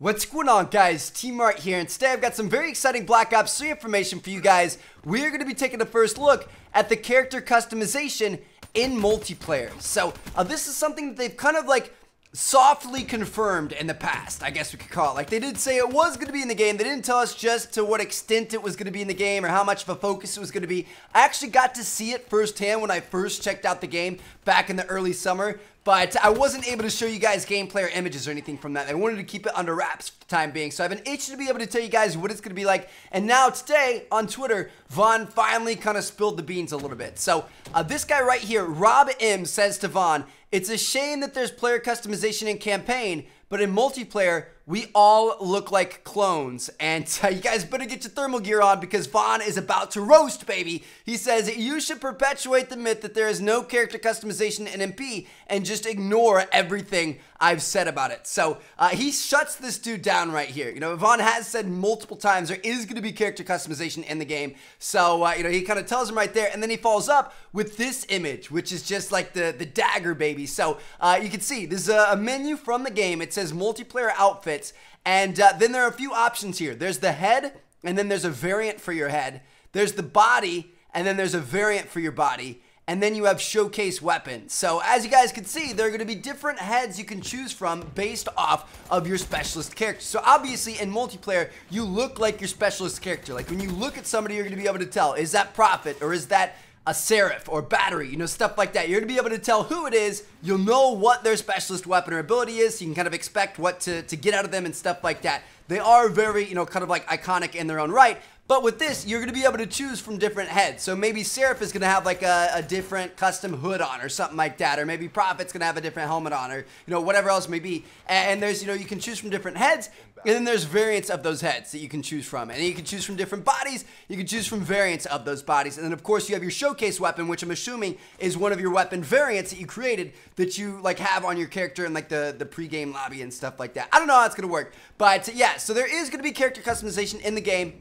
What's going on, guys? T-Mart here, and today I've got some very exciting Black Ops 3 information for you guys. We're going to be taking a first look at the character customization in multiplayer. So, this is something that they've kind of like softly confirmed in the past, I guess we could call it. Like, they did say it was going to be in the game. They didn't tell us just to what extent it was going to be in the game or how much of a focus it was going to be. I actually got to see it firsthand when I first checked out the game back in the early summer, but I wasn't able to show you guys gameplay or images or anything from that. I wanted to keep it under wraps for the time being, so I've been itching to be able to tell you guys what it's going to be like. And now today on Twitter, Vaughn finally kind of spilled the beans a little bit. So this guy right here, Rob M, says to Vaughn, "It's a shame that there's player customization in campaign, but in multiplayer, we all look like clones. And you guys better get your thermal gear on because Vaughn is about to roast, baby." He says, "You should perpetuate the myth that there is no character customization in MP and just ignore everything I've said about it." So he shuts this dude down right here. You know, Vaughn has said multiple times there is going to be character customization in the game. So, you know, he kind of tells him right there, and then he follows up with this image, which is just like the dagger, baby. So you can see this is a menu from the game. It says multiplayer outfits, and then there are a few options here. There's the head, and then there's a variant for your head. There's the body, and then there's a variant for your body. And then you have showcase weapons. So as you guys can see, there are going to be different heads you can choose from based off of your specialist character. So obviously in multiplayer, you look like your specialist character. Like when you look at somebody, you're going to be able to tell, is that Prophet or is that a Seraph or Battery, you know, stuff like that. You're going to be able to tell who it is. You'll know what their specialist weapon or ability is, so you can kind of expect what to get out of them and stuff like that. They are very, you know, kind of like iconic in their own right. But with this, you're going to be able to choose from different heads. So maybe Seraph is going to have like a different custom hood on or something like that. Or maybe Prophet's going to have a different helmet on or, you know, whatever else may be. And there's, you know, you can choose from different heads. And then there's variants of those heads that you can choose from. And you can choose from different bodies. You can choose from variants of those bodies. And then, of course, you have your showcase weapon, which I'm assuming is one of your weapon variants that you created that you, like, have on your character in, like, the pre-game lobby and stuff like that. I don't know how it's going to work. But, yeah, so there is going to be character customization in the game.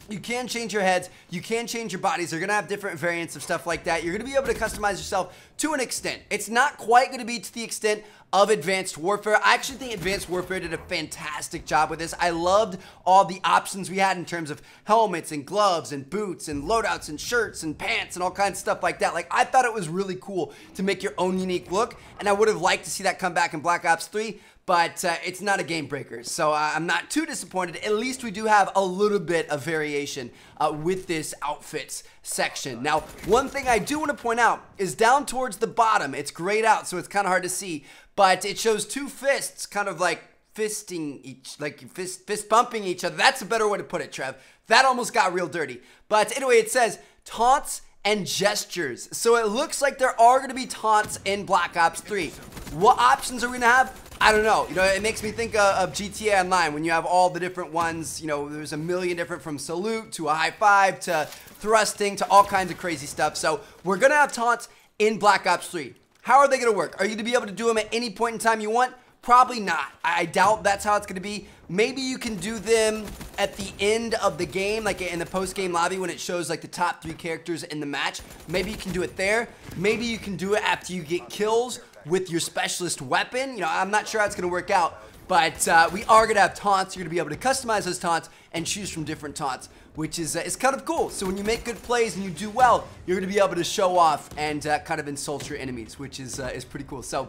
You can change your heads, you can change your bodies, they're going to have different variants of stuff like that. You're going to be able to customize yourself to an extent. It's not quite going to be to the extent of Advanced Warfare. I actually think Advanced Warfare did a fantastic job with this. I loved all the options we had in terms of helmets and gloves and boots and loadouts and shirts and pants and all kinds of stuff like that. Like, I thought it was really cool to make your own unique look, and I would have liked to see that come back in Black Ops 3. But it's not a game breaker, so I'm not too disappointed. At least we do have a little bit of variation with this outfits section. Now, one thing I do want to point out is down towards the bottom. It's grayed out, so it's kind of hard to see, but it shows two fists kind of like fisting each, like fist bumping each other. That's a better way to put it, Trev. That almost got real dirty. But anyway, it says taunts and gestures. So it looks like there are going to be taunts in Black Ops 3. What options are we going to have? I don't know. You know, it makes me think of GTA Online when you have all the different ones. You know, there's a million different, from salute to a high five to thrusting to all kinds of crazy stuff. So we're going to have taunts in Black Ops 3. How are they going to work? Are you going to be able to do them at any point in time you want? Probably not. I doubt that's how it's going to be. Maybe you can do them at the end of the game, like in the post-game lobby when it shows like the top 3 characters in the match. Maybe you can do it there. Maybe you can do it after you get kills with your specialist weapon. You know, I'm not sure how it's going to work out, but we are going to have taunts. You're going to be able to customize those taunts and choose from different taunts, which is kind of cool. So when you make good plays and you do well, you're going to be able to show off and kind of insult your enemies, which is pretty cool. So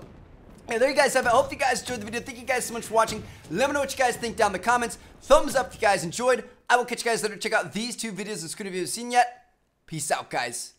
yeah, there you guys have it. I hope you guys enjoyed the video. Thank you guys so much for watching. Let me know what you guys think down in the comments. Thumbs up if you guys enjoyed. I will catch you guys later. Check out these 2 videos. It's good if you haven't seen yet. Peace out, guys.